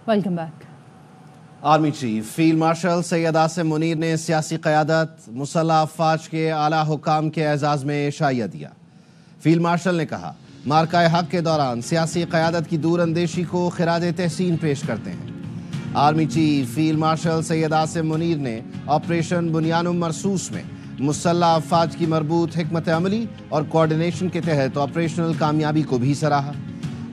Welcome back. Army chief field marshal Syed Asim Munir ने सियासी क़यादत मुसल्लह अफ़वाज के आला हुकाम के एजाज़ में शाइया दिया। फील्ड मार्शल ने कहा, मार्का हक के दौरान सियासी क़यादत की दूर अंदेशी को खिराज तहसीन पेश करते हैं। Army chief field marshal Syed Asim Munir ने ऑपरेशन बुनियानुम मरसूस में मुसल्लह अफ़वाज की मरबूत हिकमत अमली और कोऑर्डिनेशन के तहत ऑपरेशनल कामयाबी को भी सराहा।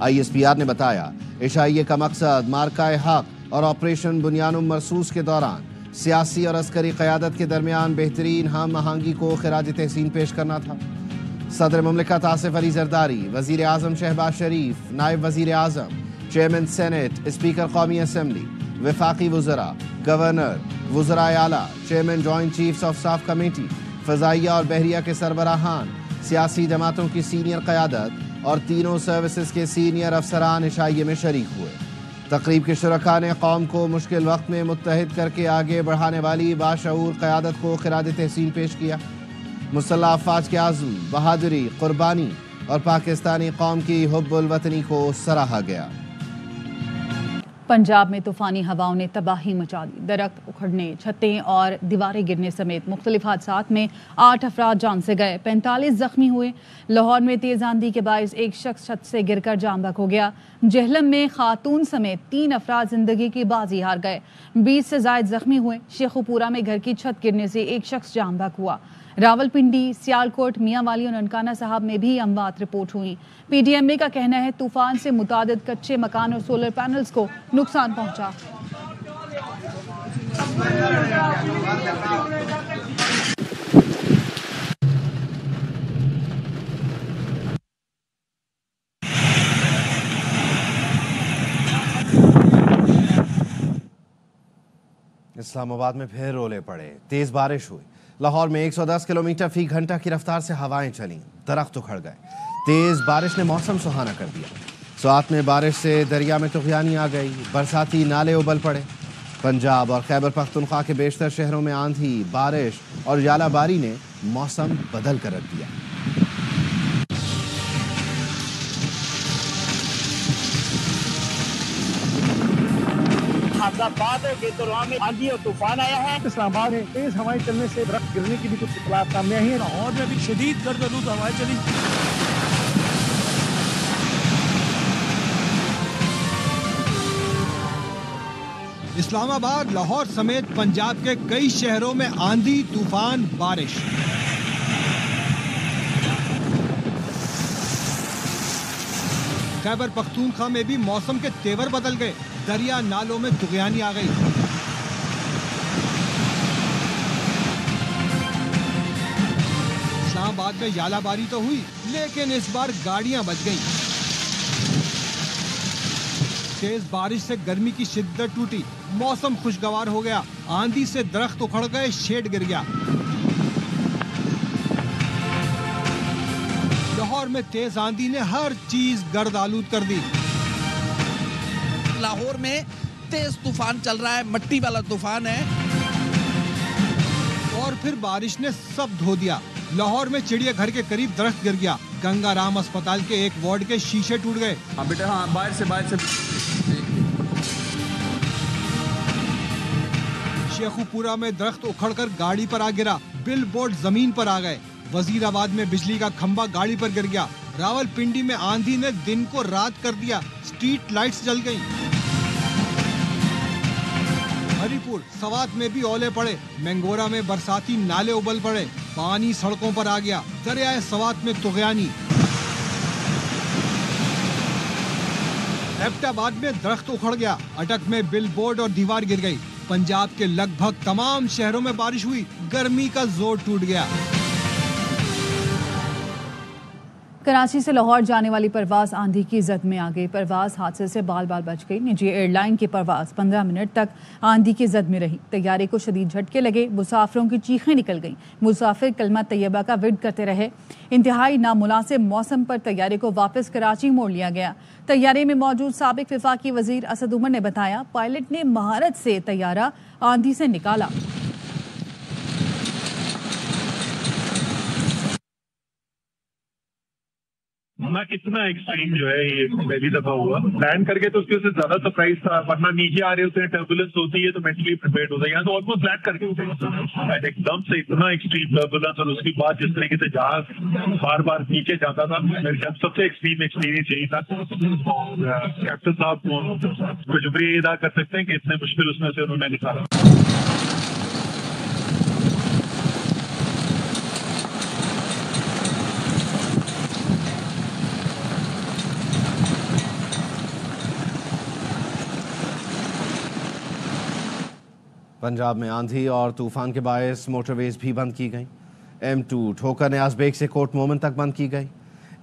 ISPR ने बताया, इशाइये का मकसद मार्का हक और ऑपरेशन बुनियानुम मरसूस के दौरान सियासी और अस्करी क़यादत के दरमियान बेहतरीन हम आहंगी को खिराज तहसीन पेश करना था। सदर मुमलिकत आसिफ अली जरदारी, वज़ीर आज़म शहबाज शरीफ, नायब वज़ीर आज़म, चेयरमैन सेनेट, स्पीकर कौमी असम्बली, वफाकी वज़रा, गवर्नर, वज़राए आला, chairman joint chiefs of staff committee, फ़ज़ाइया और बहरिया के सरबराहान, सियासी जमातों की सीनियर क़यादत और तीनों सर्विसेज के सीनियर अफसरान इशाइये में शरीक हुए। तकरीब के शुरका ने कौम को मुश्किल वक्त में मुत्तहिद करके आगे बढ़ाने वाली बाशऊर क़यादत को खिराज तहसीन पेश किया। मुसल्लह अफ़वाज के आज़म, बहादुरी, क़ुरबानी और पाकिस्तानी कौम की हुब्बुल वतनी को सराहा गया। पंजाब में तूफानी हवाओं ने तबाही मचा दी। दरख्त उखड़ने, छतें और दीवारें गिरने समेत मुख्तलिफ हादसात में 8 अफराद जान से गए, 45 जख्मी हुए। लाहौर में तेज आंधी के बायस एक शख्स छत से गिरकर जाम बहक हो गया। जहलम में खातून समेत 3 अफराद जिंदगी की बाजी हार गए, 20 से जायद जख्मी हुए। शेखुपुरा में घर की छत गिरने से एक शख्स जाम बहक हुआ। रावलपिंडी, सियालकोट, मियांवाली और ननकाना साहब में भी अमवात रिपोर्ट हुई। PDMA का कहना है तूफान से मुतादिद कच्चे मकान और सोलर पैनल्स को नुकसान पहुंचा। इस्लामाबाद में फिर ओले पड़े, तेज बारिश हुई। लाहौर में 110 किलोमीटर फी घंटा की रफ्तार से हवाएं चलीं, दरख्त उखड़ गए। तेज बारिश ने मौसम सुहाना कर दिया। स्वात में बारिश से दरिया में तुग़यानी आ गई, बरसाती नाले उबल पड़े। पंजाब और खैबर पख्तूनख्वा के बेशतर शहरों में आंधी, बारिश और जालाबारी ने मौसम बदल कर रख दिया। बादों के दौरान में आंधी और तूफान आया है। इस्लामाबाद में तेज हवाएं चलने से दरख्त गिरने की भी कुछ इत्तलात सामने आई है। लाहौर में भी शदीद गर्द-आलूद हवाएं चली। इस्लामाबाद, लाहौर समेत पंजाब के कई शहरों में आंधी, तूफान, बारिश। खैबर पख्तूनख्वा में भी मौसम के तेवर बदल गए, दरिया नालों में तुग़यानी आ गई। इस्लामाबाद में यालाबारी तो हुई, लेकिन इस बार गाड़ियां बच गईं। तेज बारिश से गर्मी की शिद्दत टूटी, मौसम खुशगवार हो गया। आंधी से दरख्त उखड़ गए, शेड गिर गया। लाहौर में तेज आंधी ने हर चीज गर्द आलूद कर दी। लाहौर में तेज तूफान चल रहा है, मट्टी वाला तूफान है। और फिर बारिश ने सब धो दिया। लाहौर में चिड़िया घर के करीब दरख्त गिर गया। गंगाराम अस्पताल के एक वार्ड के शीशे टूट गए। बेटा हाँ, बाहर से शेखुपुरा में दरख्त उखड़कर गाड़ी पर आ गिरा, बिल बोर्ड जमीन पर आ गए। वजीराबाद में बिजली का खंभा गाड़ी पर गिर गया। रावलपिंडी में आंधी ने दिन को रात कर दिया, स्ट्रीट लाइट्स जल गईं। हरिपुर, सवात में भी ओले पड़े। मैंगोरा में बरसाती नाले उबल पड़े, पानी सड़कों पर आ गया। दरियाए सवात में तुग़यानी। एबटाबाद में दरख्त उखड़ गया, अटक में बिल बोर्ड और दीवार गिर गई। पंजाब के लगभग तमाम शहरों में बारिश हुई, गर्मी का जोर टूट गया। कराची से लाहौर जाने वाली परवाज आंधी की जद में आ गई। परवाज हादसे से बाल बाल बच गई। निजी एयरलाइन की परवाज 15 मिनट तक आंधी की जद में रही। तैयारे को शदीद झटके लगे, मुसाफिरों की चीखें निकल गईं। मुसाफिर कलमा तैयबा का विर्द करते रहे। इंतहाई नामुनासिब मौसम पर तैयारे को वापस कराची मोड़ लिया गया। तैयारे में मौजूद साबिक वफाकी वजीर असद उमर ने बताया, पायलट ने महारत से तैयारा आंधी से निकाला। ना कितना एक्सट्रीम जो है ये पहली दफा हुआ। लैंड करके तो उसके उससे ज्यादा सरप्राइज था, वरना नीचे आ रहे होते हैं, टर्बुलेंस होती है तो मेंटली प्रिपेयर्ड होता है। यहाँ तो ऑलमोस्ट लैंड करके उठे एकदम से इतना एक्सट्रीम टर्बुलेंस, और उसके बाद जिस तरीके से जहाज बार बार नीचे जाता था, मेरे ख्याल सबसे एक्सट्रीम एक्सपीरियंस यही था। कैप्टन साहब को शुक्रिया अदा कर सकते हैं कि इतने मुश्किल उसमें से उन्होंने निकाला। पंजाब में आंधी और तूफान के बायस मोटरवेज भी बंद की गई। M2 ठोकर न्याज बेग से कोट मोमिन तक बंद की गई।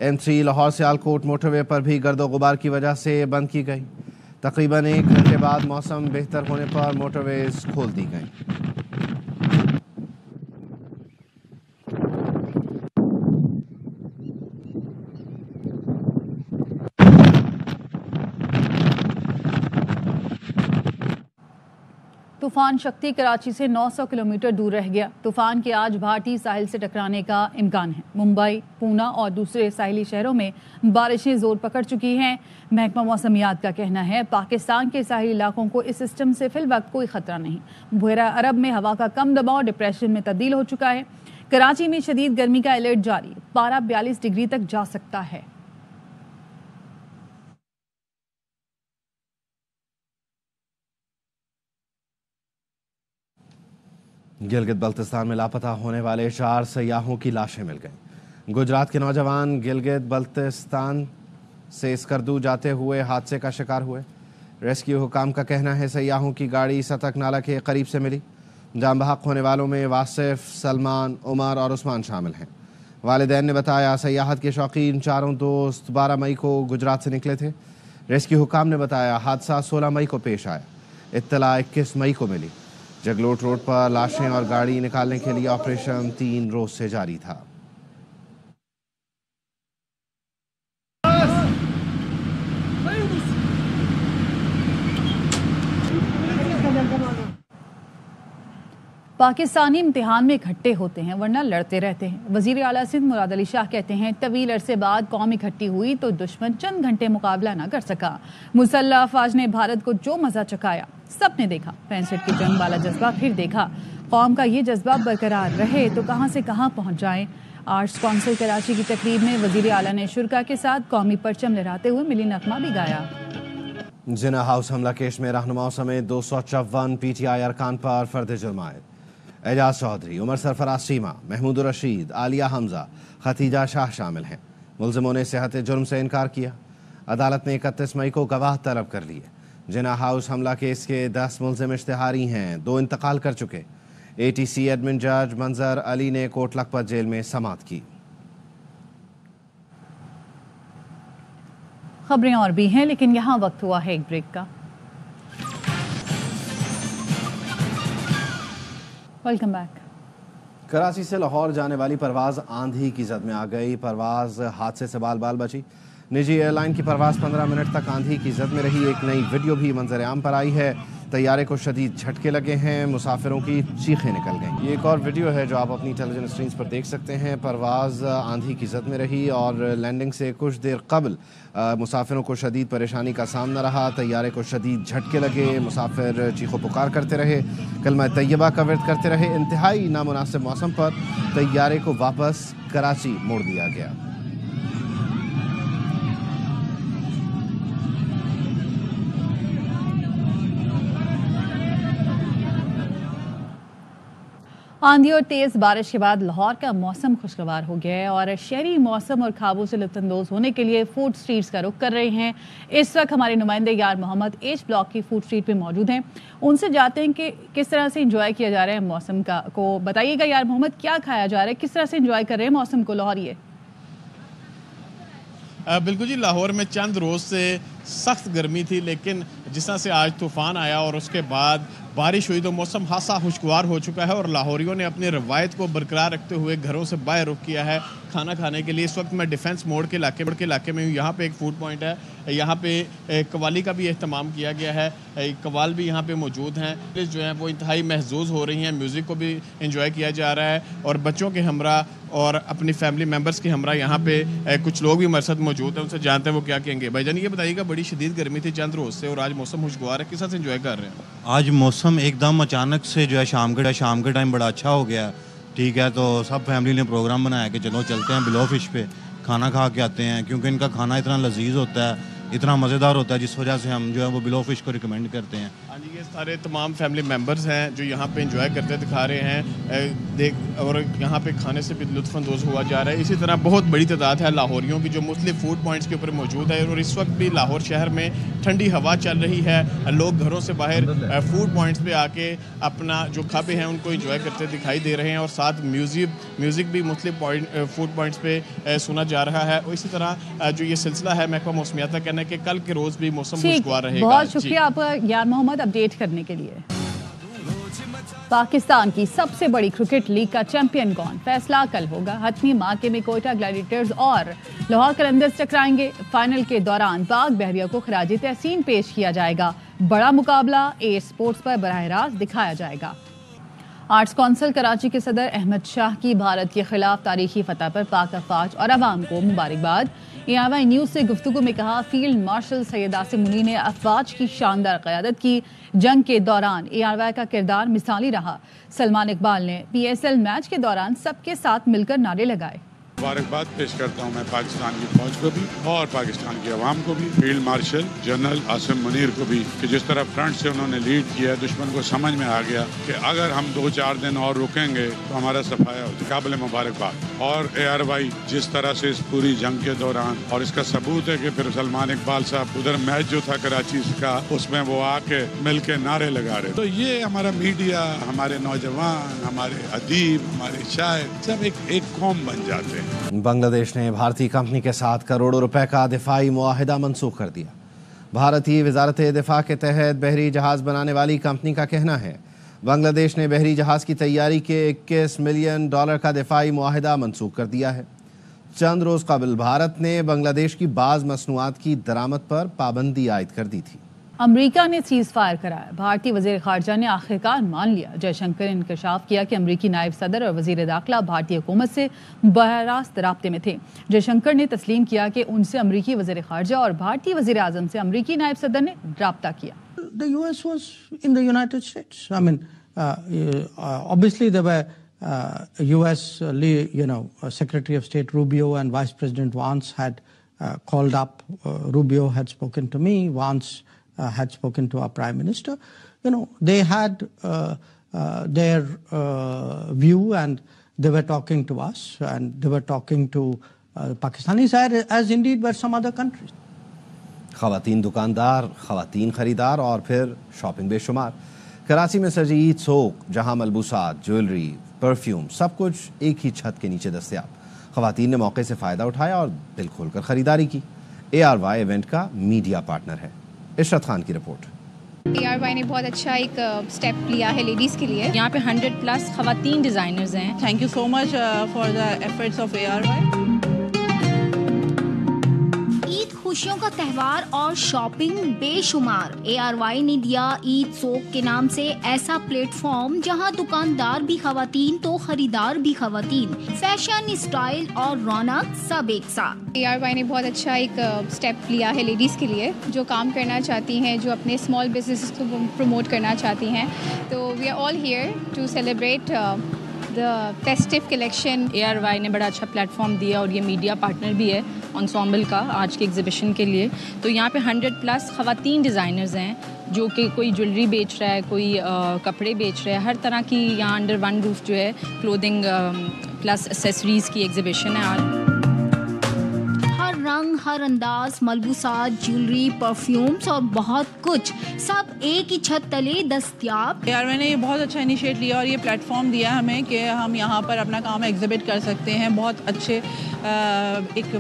M3 लाहौर सियालकोट मोटरवे पर भी गर्दो गुबार की वजह से बंद की गई। तकरीबन 1 घंटे बाद मौसम बेहतर होने पर मोटरवेज खोल दी गई। तूफान शक्ति कराची से 900 किलोमीटर दूर रह गया। तूफान के आज भाटी साहिल से टकराने का इम्कान है। मुंबई, पूना और दूसरे साहिली शहरों में बारिशें जोर पकड़ चुकी हैं। महकमा मौसमियात का कहना है पाकिस्तान के साहिली इलाकों को इस सिस्टम से फिल वक्त कोई खतरा नहीं। बहरा अरब में हवा का कम दबाव डिप्रेशन में तब्दील हो चुका है। कराची में शदीद गर्मी का अलर्ट जारी, पारा 42 डिग्री तक जा सकता है। गिलगित बल्तिस्तान में लापता होने वाले 4 सयाहों की लाशें मिल गईं। गुजरात के नौजवान गिलगित बल्तिस्तान से स्कर्दू जाते हुए हादसे का शिकार हुए। रेस्क्यू हुकाम का कहना है सयाहों की गाड़ी सतक नाला के करीब से मिली। जान बहक होने वालों में वासिफ, सलमान, उमर और उस्मान शामिल हैं। वालिदैन ने बताया सयाहत के शौकीन चारों दोस्त 12 मई को गुजरात से निकले थे। रेस्क्यू हुकाम ने बताया हादसा 16 मई को पेश आया। इत्तला 21 मई को मिली। जगलोट रोड पर लाशें और गाड़ी निकालने के लिए ऑपरेशन 3 रोज से जारी था। पाकिस्तानी इम्तिहान में इकट्ठे होते हैं वरना लड़ते रहते हैं। वजीर आला सिंध मुराद अली शाह कहते हैं तवील अरसे बाद कौम इकट्ठी हुई तो दुश्मन चंद घंटे मुकाबला न कर सका। मुसल्लह अफवाज ने भारत को जो मजा चखाया सबने देखा। 65 की जंग वाला जज्बा फिर देखा। कौम का ये जज्बा बरकरार रहे तो कहां से कहां पहुंच जाए। आर्ट्स काउंसिल कराची की तकरीब में वजीर आला ने शुरका के साथ कौमी परचम लहराते हुए मिली नगमा भी गाया। जिना हाउस हमला केस में रहनुमाओं समेत 254 PTI अरकान पर फर्द जुर्म आयद। एजाज चौधरी, उमर सरफराज सीमा, महमूद रशीद, आलिया हमजा, खतीजा शाह शामिल हैं। मुलजिमों ने सेहत जुर्म से इनकार किया। अदालत ने 31 मई को गवाह तलब कर लिए। जिना हाउस हमला केस के 10 मुलजिम इश्तिहारी हैं, 2 इंतकाल कर चुके। ATC एडमिन जज मंजर अली ने कोट लखपत जेल में समाअत की। खबरें और भी हैं लेकिन यहाँ वक्त हुआ है एक ब्रेक का। Welcome back. कराची से लाहौर जाने वाली परवाज आंधी की जद में आ गई। परवाज हादसे से बाल बाल बची। निजी एयरलाइन की परवाज 15 मिनट तक आंधी की जद में रही। एक नई वीडियो भी मंजर आम पर आई है। तैयारे को शदीद झटके लगे हैं, मुसाफिरों की चीखें निकल गईं। ये एक और वीडियो है जो आप अपनी टेलीविजन स्क्रीन पर देख सकते हैं। परवाज आंधी की जद में रही और लैंडिंग से कुछ देर कबल मुसाफिरों को शदीद परेशानी का सामना रहा। तैयारे को शदीद झटके लगे, मुसाफिर चीखों पुकार करते रहे, कलमा तैयबा का विर्द करते रहे। इंतहाई नामुनासिब मौसम पर तैयारे को वापस कराची मोड़ दिया गया। आंधी और तेज बारिश के बाद लाहौर का मौसम खुशगवार हो गया है और शहरी मौसम और ख्वाबों से लुत्फानंदोज होने के लिए फूड स्ट्रीट्स का रुख कर रहे हैं। इस वक्त हमारे नुमाइंदे यार मोहम्मद एच ब्लॉक की फूड स्ट्रीट पे मौजूद हैं। उनसे जानते हैं कि किस तरह से एंजॉय किया जा रहा है मौसम को। बताइएगा यार मोहम्मद, क्या खाया जा रहा है, किस तरह से एंजॉय कर रहे हैं मौसम को लाहौरिये? बिल्कुल जी, लाहौर में चंद रोज़ से सख्त गर्मी थी, लेकिन जिस तरह से आज तूफ़ान आया और उसके बाद बारिश हुई तो मौसम खासा खुशगवार हो चुका है और लाहौरियों ने अपनी रवायत को बरकरार रखते हुए घरों से बाहर रुख किया है खाना खाने के लिए। इस वक्त मैं डिफेंस मोड़ के इलाके में हूँ। यहाँ पे एक फूड पॉइंट है यहाँ पे कवाली का भी अहतमाम किया गया है, कवाल भी यहाँ पे मौजूद हैं, जो हैं वो इंतहाई महजूज हो रही हैं, म्यूज़िक को भी इंजॉय किया जा रहा है और बच्चों के हमरा और अपनी फैमिली मेम्बर्स के हमरा यहाँ पे कुछ लोग भी हमारे साथ मौजूद हैं, उनसे जानते हैं वो क्या कहेंगे। भाईजान ये बताइएगा, बड़ी शदीद गर्मी थी चंद रोज़ से और आज मौसम खुशगवार है, किस तरह से इंजॉय कर रहे हैं? आज मौसम एकदम अचानक से जो है शाम के टाइम बड़ा अच्छा हो गया, ठीक है। तो सब फैमिली ने प्रोग्राम बनाया कि चलो चलते हैं बिलो फिश पे खाना खा के आते हैं, क्योंकि इनका खाना इतना लजीज होता है, इतना मज़ेदार होता है, जिस वजह से हम जो है वो बिलो फिश को रिकमेंड करते हैं। हाँ जी, ये सारे तमाम फैमिली मेम्बर्स हैं जो यहाँ पे एंजॉय करते दिखा रहे हैं और यहाँ पे खाने से भी लुत्फ़अंदोज़ हुआ जा रहा है। इसी तरह बहुत बड़ी तादाद है लाहौरियों की जो मुख्तलिफ फूड पॉइंट्स के ऊपर मौजूद है और इस वक्त भी लाहौर शहर में ठंडी हवा चल रही है, लोग घरों से बाहर फूड पॉइंट्स पे आके अपना जो खाबे हैं उनको एंजॉय करते दिखाई दे रहे हैं और साथ म्यूज़िक भी मुख्तलिफ फूड पॉइंट्स पे सुना जा रहा है। और इसी तरह जो ये सिलसिला है महकमा मौसमियात का कहना है कि कल के रोज़ भी मौसम खुशगवार रहेगा। बहुत शुक्रिया आपका यार मोहम्मद अपडेट करने के लिए। पाकिस्तान की सबसे बड़ी क्रिकेट लीग का चैंपियन कौन, फैसला कल होगा। हतमी माके में कोयटा ग्लैडिएटर्स और लाहौर कलंदर्स टकराएंगे। फाइनल के दौरान पाक बहरिया को खराजी तहसीन पेश किया जाएगा। बड़ा मुकाबला ए स्पोर्ट्स पर बराह रास्त दिखाया जाएगा। आर्ट्स कौंसिल कराची के सदर अहमद शाह की भारत के खिलाफ तारीखी फतह पर पाक अफवाज और अवाम को मुबारकबाद। ARY न्यूज़ से गुफ्तगू में कहा, फील्ड मार्शल सैयद आसिम मुनीर ने अफवाज की शानदार क़यादत की। जंग के दौरान ARY का किरदार मिसाली रहा। सलमान इकबाल ने PSL मैच के दौरान सबके साथ मिलकर नारे लगाए। मुबारकबाद पेश करता हूँ मैं पाकिस्तान की फौज को भी और पाकिस्तान की आवाम को भी, field marshal general Asim Munir को भी, कि जिस तरह फ्रंट से उन्होंने लीड किया, दुश्मन को समझ में आ गया कि अगर हम 2-4 दिन और रुकेंगे तो हमारा सफाया हो। काबिल मुबारकबाद। और ARY जिस तरह से इस पूरी जंग के दौरान, और इसका सबूत है कि फिर सलमान इकबाल साहब उधर मैच जो था कराची का, उसमें वो आके मिल के नारे लगा रहे। तो ये हमारा मीडिया, हमारे नौजवान, हमारे अदीब, हमारे शायर सब एक कौम बन जाते हैं। बांग्लादेश ने भारतीय कंपनी के साथ करोड़ों रुपए का दिफाई मुआहिदा मंसूख कर दिया। भारतीय वजारत दिफा के तहत बहरी जहाज बनाने वाली कंपनी का कहना है, बांग्लादेश ने बहरी जहाज की तैयारी के $21 मिलियन का दिफाई मुआहिदा मंसूख कर दिया है। चंद रोज कबल भारत ने बांग्लादेश की बाज मसनूआत की दरामद पर पाबंदी आयद कर दी थी। अमरीका ने सीज फायर कराया। भारतीय वजीर खारजा ने आखिरकार मान लिया। जयशंकर ने इंकशाफ किया कि अमरीकी नायब सदर और वजीर दाखिला भारतीय हुकूमत से बराह रास्त राब्ते में थे। जयशंकर ने तस्लीम किया कि उनसे अमरीकी वजीर खारजा और भारतीय वजीर आजम से अमरीकी नायब सदर ने राब्ता किया। The US was in the United States. I mean, obviously there were US, Secretary of State Rubio and Vice President Vance had called up. Rubio had spoken to me. Vance had spoken to our Prime Minister. They had their view, and they were talking to us, and they were talking to Pakistanis, as indeed were some other countries. ख़वातीन दुकानदार, ख़वातीन खरीदार और फिर shopping बेशुमार। कराची में सजी ईद सोक, जहां मलबूसात, ज्वेलरी, परफ्यूम सब कुछ एक ही छत के नीचे दस्तयाब। ख़वातीन ने मौके से फ़ायदा उठाया और दिल खोलकर ख़रीदारी की। ARY इवेंट का मीडिया पार्टनर है। इशरत खान की रिपोर्ट। ARY ने बहुत अच्छा एक स्टेप लिया है लेडीज़ के लिए। यहाँ पे 100+ ख़वातीन डिज़ाइनर्स हैं। Thank you so much for the efforts of ARY। Eid खुशियों का त्यौहार और शॉपिंग बेशुमार। ARY ने दिया ईद सोक के नाम से ऐसा प्लेटफॉर्म जहां दुकानदार भी खवातीन तो खरीदार भी खवातीन, फैशन, स्टाइल और रौनक सब एक साथ। ARY ने बहुत अच्छा एक स्टेप लिया है लेडीज़ के लिए जो काम करना चाहती हैं, जो अपने स्मॉल बिजनेस को प्रमोट करना चाहती हैं। तो we are all here to celebrate the festive collection. ARY ने बड़ा अच्छा प्लेटफॉर्म दिया और ये मीडिया पार्टनर भी है एंसेम्बल का आज के एग्जीबिशन के लिए। तो यहाँ पे 100+ ख़वातीन डिज़ाइनर्स हैं जो कि कोई ज्वेलरी बेच रहा है, कोई कपड़े बेच रहा है, हर तरह की यहाँ अंडर वन रूफ जो है क्लोथिंग प्लस एक्सेसरीज़ की एग्जीबिशन है आज। हर रंग, हर अंदाज, मलबूसात, ज्वेलरी, परफ्यूम्स और बहुत कुछ सब एक ही छत तले दस्तयाब। ARY ने ये बहुत अच्छा इनिशिएट लिया और ये प्लेटफॉर्म दिया हमें कि हम यहाँ पर अपना काम एग्जिबिट कर सकते हैं बहुत अच्छे एक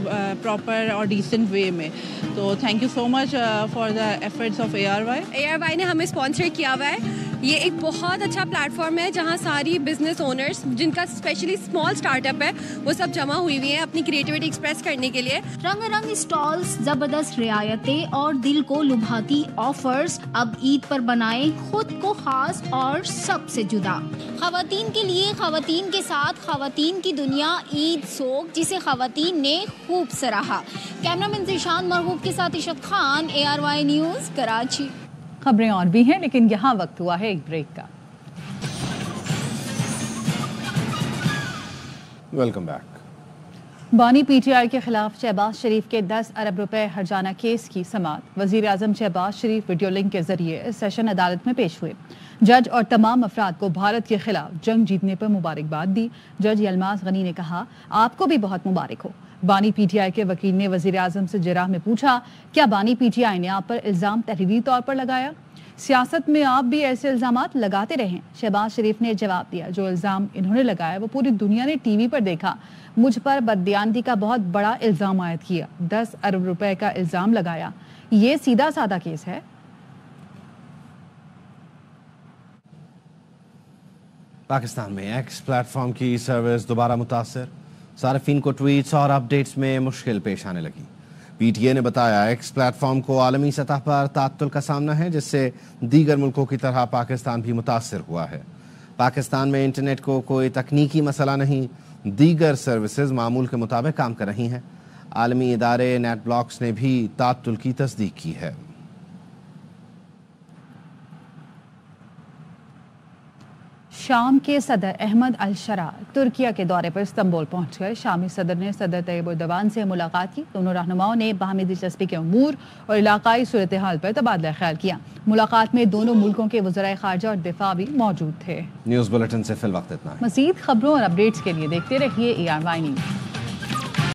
प्रॉपर और डिसेंट वे में। तो thank you so much for the efforts of ARY। ARY ने हमें स्पॉन्सर किया हुआ है ये एक बहुत अच्छा प्लेटफॉर्म है जहाँ सारी बिजनेस ओनर्स जिनका स्पेशली स्मॉल स्टार्टअप है वो सब जमा हुई हुई हैं अपनी क्रिएटिविटी एक्सप्रेस करने के लिए। रंग स्टॉल्स, जबरदस्त रियायतें और दिल को लुभाती ऑफर्स। अब ईद पर बनाएं खुद को खास और सबसे जुदा। खवातीन के लिए, खवातीन के साथ, खवातीन की दुनिया, ईद सोक, जिसे खवातीन ने खूब सराहा। कैमरामैन ज़ीशान मरगूब के साथ इशत खान, ARY न्यूज़, कराची। खबरें और भी हैं, लेकिन यहाँ वक्त हुआ है एक ब्रेक का। Welcome back. बानी PTI के खिलाफ शहबाज शरीफ के 10 अरब रुपए हर्जाना केस की समाअत। वजीर आजम शहबाज शरीफ वीडियो लिंक के जरिए सेशन अदालत में पेश हुए। जज और तमाम अफराद को भारत के खिलाफ जंग जीतने पर मुबारकबाद दी। जज यलमाज गनी ने कहा, आपको भी बहुत मुबारक हो। बानी PTI के वकील ने वजीर आजम से जिराह में पूछा, क्या बानी PTI ने आप पर इल्जाम तहरीरी तौर पर लगाया? सियासत में आप भी ऐसे इल्जामात लगाते रहें। शहबाज शरीफ ने जवाब दिया, जो इल्जाम इन्होंने लगाया वो पूरी दुनिया ने TV पर देखा। मुझ पर बददियानती का बहुत बड़ा इल्जाम आयद किया, 10 अरब रुपए का इल्जाम लगाया। ये सीधा साधा केस है। पाकिस्तान में एक्स प्लेटफॉर्म की सर्विस दोबारा मुतासर। सार्फिन को ट्वीट्स और अपडेट्स में मुश्किल पेश आने लगी। PTA ने बताया, एक्स प्लेटफॉर्म को आलमी सतह पर तात्तुल का सामना है, जिससे दीगर मुल्कों की तरह पाकिस्तान भी मुतासर हुआ है। पाकिस्तान में इंटरनेट को कोई तकनीकी मसला नहीं, दीगर सर्विसेज मामूल के मुताबिक काम कर रही हैं। आलमी इदारे नेट ब्लॉक्स ने भी तात्तुल की तस्दीक की है। शाम के सदर अहमद अल-शरा तुर्किया के दौरे पर इस्तांबुल पहुंच गए। शामी सदर ने सदर तैयब एर्दोगान से मुलाकात की। दोनों रहनुमाओं ने बाहमी दिलचस्पी के अमूर और इलाकाई सूरत हाल पर तबादला ख्याल किया। मुलाकात में दोनों मुल्कों के वज़राए ख़ारजा और दिफा भी मौजूद थे। न्यूज़ बुलेटिन से फिल वक्त इतना। मज़ीद खबरों और अपडेट्स के लिए देखते रहिए ARY न्यूज़।